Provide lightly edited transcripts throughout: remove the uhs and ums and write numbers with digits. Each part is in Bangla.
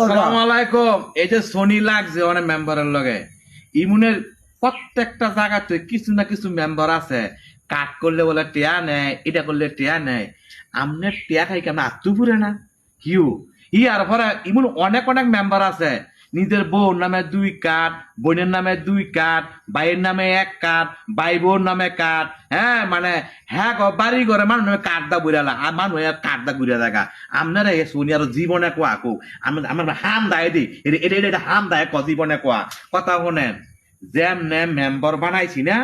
আসসালামু আলাইকুম। এই যে সোনি লাগছে অনেক মেম্বারের লগে ইমুনের প্রত্যেকটা জায়গাতে কিছু না কিছু মেম্বার আছে কাট করলে বলে টিয়া নেয়, এটা করলে টিয়া নেয়। আমনের টিয়া খাই কেমন আত্মু পুরে না কিউ ই আর পরে ইমুন অনেক অনেক মেম্বার আছে নিজের বউর নামে 2 কাঠ, বোনের নামে 2 কাঠ, ভাইয়ের নামে 1 কাঠ, ভাই বোন নামে কাঠ। হ্যাঁ মানে হ্যাঁ বাড়ি ঘরে মানুষ নামে কাঠদা বুড়ালা আর মানুষ কাঠদা ঘুরে দেখা আপনারা শুনি আর জীবনে কোয়া কো আমার হাম দায় দি এটা হাম দায় জীবনে কোয়া কথা শোনেন যেমনে মেম্বার বানাইছি না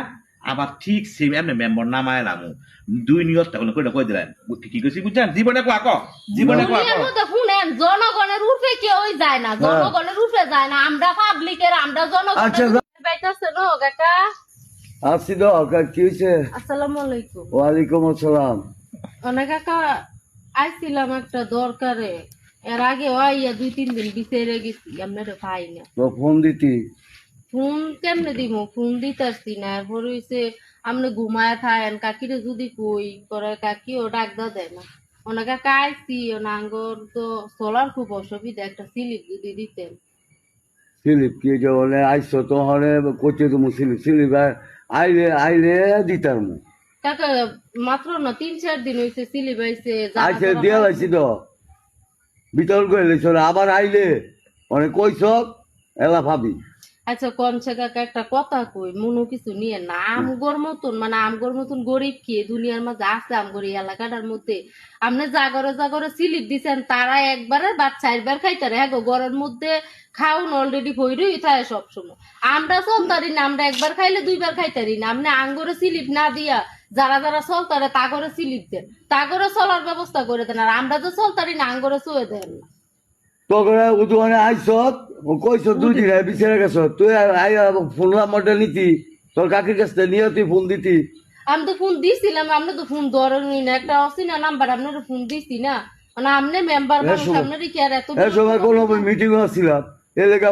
আবার ঠিক সেম এমনি মেম্বার নামায় লামু 2 নিয়ত তখন কইটা কই দিলেন কি কইছি বুঝছেন জীবনে কোয়া ক জীবনে কোয়া ক শুনেন জনগণের রূপে কেউই যায় না, জনগণের রূপে যায় না, আমরা পাবলিকের আমরা জনগণের বাইতাছে নো কাকা। আসছি তো কি হয়েছে? আসসালামু আলাইকুম। ওয়ালাইকুম আসসালাম। অনেক কাকা আইছিলাম একটা দরকারে, এর আগে আইয়া 2-3 দিন বিছেরে গেছি, আপনার পাই না। তো ফোন দিতি? ফোন কেমনে দিব, ফোন দিতাছি না। এরপর হইছে আপনি ঘুমায় থাকেন, কাকিরে যদি কই পরে কাকিও ডাক দাও দেয় না। অনেক কাকা আইসি নাঙ্গর তো চলার খুব অসুবিধা, একটা স্লিপ যদি দিতেন। স্লিপ কি যে বলে আইসো তো হলে কোচে তুমি স্লিপ স্লিপ আইলে আইলে দিতার মু কাকা মাত্র না 3-4 দিন হইছে স্লিপ আইছে। আইসে দিয়া লাইছি তো বিতল করে চলে আবার আইলে অনেক কইস এলা ভাবি। আচ্ছা কমছে কাকা একটা কথা কই, মনো কিছু নিয়ে না। আমগর মতন মানে আমগর মতন গরিব কি দুনিয়ার মাঝে আছে? আমগর এই এলাকাটার মধ্যে আপনি জাগরে জাগরে স্লিপ দিছেন, তারা একবারে বা 4বার খাইতারে। হ্যাঁ গো ঘরের মধ্যে খাউন অলরেডি ভইরই থাকে সবসময়। আমরা চলতারি না, আমরা একবার খাইলে 2বার খাইতারি না। আপনি আঙ্গরে স্লিপ না দিয়া যারা যারা চলতারে তাগরে স্লিপ দেন, তাগরে চলার ব্যবস্থা করে দেন। আর আমরা তো চলতারি না, আঙ্গরে চুয়ে দেন না। তোকে উদুয়ানে আইস কইস 2 দিন বিচারে গেছ তুই ফোন নাম্বারটা নিতি তোর কাকির কাছ থেকে নিয়ে তুই ফোন দিতি। আমি তো ফোন দিছিলাম, আপনি তো ফোন ধরেনি না। একটা অচেনা নাম্বার আপনার ফোন দিছি না, মানে আপনি মেম্বার মানুষ, আপনার কি আর এত সময় কোনো মিটিং আসছিলাম এলাকা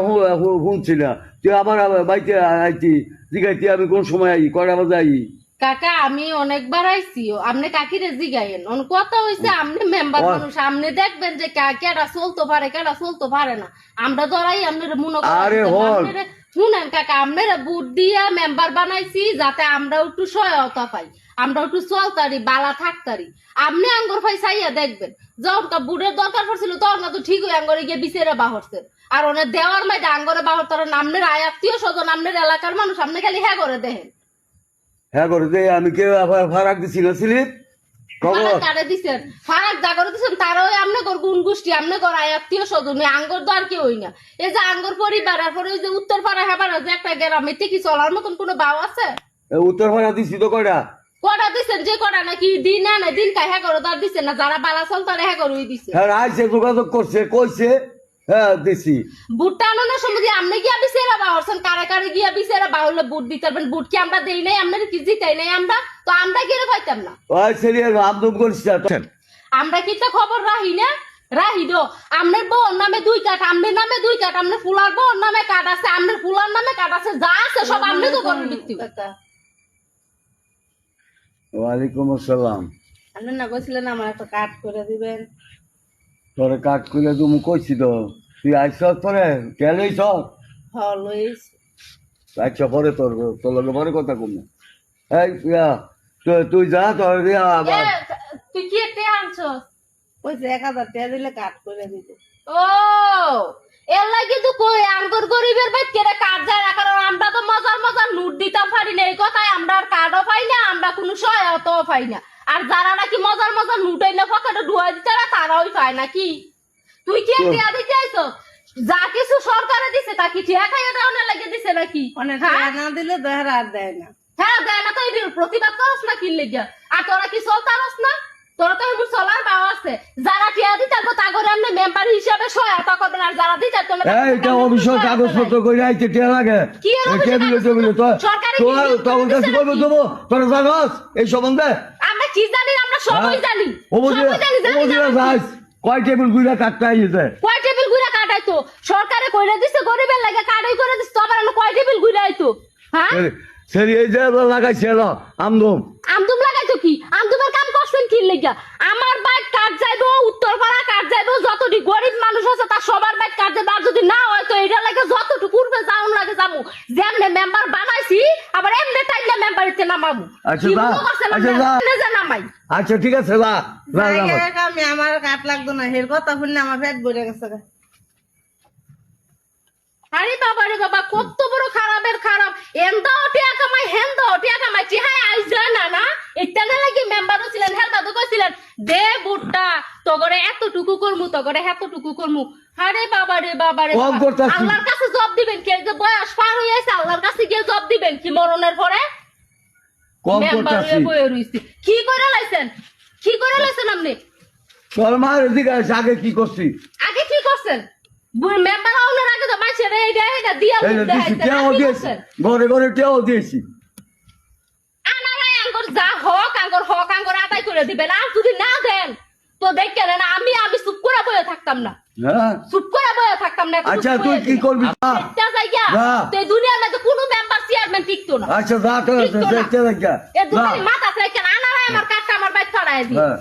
শুনছি না তুই আবার বাইতে আইতি জিগাইতি আমি কোন সময় আই কয়টা বাজে আই। কাকা আমি অনেকবার আইছি, আপনি কাকিরে জিগাইন। কথা হইছে আপনি মেম্বার মানুষ, আপনি দেখবেন যে কেডা চলতে পারে কেডা চলতে পারে না। আমরা ধরাই আপনার মনে করেন শুনেন কাকা, আপনারা বুট দিয়া মেম্বার বানাইছি যাতে আমরা একটু সহায়তা পাই, আমরা একটু চলতারি বালা থাকতারি। আপনি আঙ্গুর ভাই চাইয়া দেখবেন যখন বুটের দরকার পড়ছিল তখন তো ঠিক হয়ে আঙ্গরে গিয়ে বিচেরা বাহরছে। আর অনেক দেওয়ার মাইটা আঙ্গরে বাহর তারা নামনের আত্মীয় স্বজন আপনার এলাকার মানুষ, আপনি খালি হ্যাঁ করে দেখেন। হ্যাঁ করে দে আমি কে ফারাক দিছি না স্লিপ কারে দিছেন ফারাক জাগরে দিছেন তারও আপনি গুণ গোষ্ঠী আপনি কর আত্মীয় স্বজন আঙ্গর তো আর কেউই না। এই যে আঙ্গর পরিবার আর পরে ওই যে উত্তর পাড়া হেবার যে একটা গ্রামে কি চলার মতন কোনো বাউ আছে? উত্তর পাড়া দিছি তো কয়টা কটা দিছেন যে কটা নাকি দিন না দিন কাই হ্যাঁ করো তার দিছেন না, যারা বালা চল তারা হ্যাঁ করোই দিছে। হ্যাঁ আইসে যোগাযোগ করছে কইছে হ্যাঁ দিছি। বুটটা আনানোর সময় আপনি গিয়া বিচেরা বাহরছেন, কারে কারে গিয়া বিচেরা বাহলে বুট দিতে পারবেন। বুট কি আমরা দেই নাই, আপনার কি জিতাই নাই আমরা, তো আমরা কি পাইতাম না? ওই সিরিয়াল আমদম করছিস আমরা কি তো খবর রাহি না রাহি দো। আপনার বউর নামে 2 কাঠ, আপনার নামে 2 কাঠ, আপনার ফুলার বউর নামে কাঠ আছে, আপনার ফুলার নামে কাঠ আছে, যা আছে সব আপনি তো করেন বিক্রি। ওয়ালাইকুম আসসালাম। আপনি না কইছিলেন আমার একটা কাঠ করে দিবেন? তোরে কাট করে তুমি কইছি তো তুই আইস পরে কেন হইছ হলইস আচ্ছা পরে তোর তোর লগে পরে কথা কম এই তুই যা তোর তুই কি একটা আনছস? কইছে 1000 টাকা দিলে কাট করে দিত। ও এর লাগি তো কই আঙ্গুর গরিবের বাচ্চারা কাঠ যায় না, কারণ আমরা তো মজার মজার লুট দিতাম পারি না। এই কথায় আমরা আর কার্ডও পাই না, আমরা কোনো সহায়তাও পাই না। আর যারা নাকি মজার মজার লুটাই না পকেটে ডুয়াই দিতে তারাই পায় না। কি তুই কি টিয়া দিতে আইছো? যা কিছু সরকারে দিছে তা কি টিয়া খাইয়ে দেওয়ার লাগে দিছে নাকি? অনেক টাকা না দিলে দেহরা আর দেয় না। হ্যাঁ দেয় না তো এর প্রতিবাদ করস না কি লেগিয়া? আর তোরা কি চলতারস না? তোরা তো এমন চলার বাও আছে, যারা টিয়া দিতে আসবো তা করে আপনি মেম্বার হিসাবে সহায়তা করবেন। আর যারা দিতে এইটা অবশ্যই কাগজপত্র করে আইতে টিয়া লাগে কে দিলে টেবিলে তোর কাছে কইবো দেবো তোরা জানাস এই সম্বন্ধে? আমরা কি জানি? আমরা সবই জানি। কয় টেবিল গুড়া কাটতে আইছে? কয় টেবিল গুড়া কাটাইতো? সরকারে কইরা দিছে গরিবের লাগে কাটাই করে দিছে, তো আবার কয় টেবিল গুড়া আইতো? হ্যাঁ সেরি এই যে লাগাইছে এলো আমদম আমদুম লাগাইতো কি আমদুমের কাম করছেন কি লেগা আমার বাইক কাজ যাইবো উত্তরপাড়া কাজ যাইবো যতটি গরিব মানুষ আছে তার সবার বাইক কাজ যাবে আর যদি না হয় তো এটা লাগে যতটুকু পূর্বে যাওন লাগে যাবো যেমনে মেম্বার বানাইছি আবার এমনি টাইমে মেম্বারিতে নামাবো আচ্ছা, কি যা। মনে করছেন আচ্ছা, আমরা? যা। এমনে যে নামাই আচ্ছা ঠিক আছে যা যা, যা, যা। জায়গায় আমি আমার কাট লাগতো না হের কথা শুনলে আমার পেট ভরে গেছে গা। আরে বাবা রে বাবা কত বড় খারাপের খারাপ এন্দাও টিয়া কামাই হেন্দাও টিয়া কামাই চিহাই আইজ না না এটা না লাগি মেম্বারও ছিলেন হেলবা তো কইছিলেন দে বুট্টা তগরে এতটুকু করমু তগরে এতটুকু করমু আরে বাবা রে বাবা রে কম বাবা। করতাছি। আল্লাহর কাছে জব দিবেন কে যে বয়স পার হয়ে আছে আল্লাহর কাছে গিয়ে জব দিবেন কি মরণের পরে কম মেম্বার করতেছি হয়ে বয়ে রইছি কি করে লাইছেন আপনি তোর মার এদিকে আছে, আগে কি করছি আগে কি করছেন মেম্বার হওয়ার আগে তো মাইছে রে এটা দিয়া এই যে দিছি টেও দিয়েছি ঘরে ঘরে টেও দিয়েছি আনারাই আঙ্গর যা হক আঙ্গর আদায় করে দিবেন আর যদি না দেন তো দেখেন না আমি চুপ করে বয়ে থাকতাম না হ্যাঁ চুপ করে বয়ে থাকতাম না আচ্ছা তুই কি করবি যা। একটা জায়গা না। তো এই দুনিয়ার মধ্যে কোনো মেম্বার চেয়ারম্যান টিকতো না আচ্ছা যা তো ঠিক তো না। দেখতে দেখা এ দুটাই মাথা থেকে আনারাই আমার কাটটা আমার বাইক ছড়াই দিই হ্যাঁ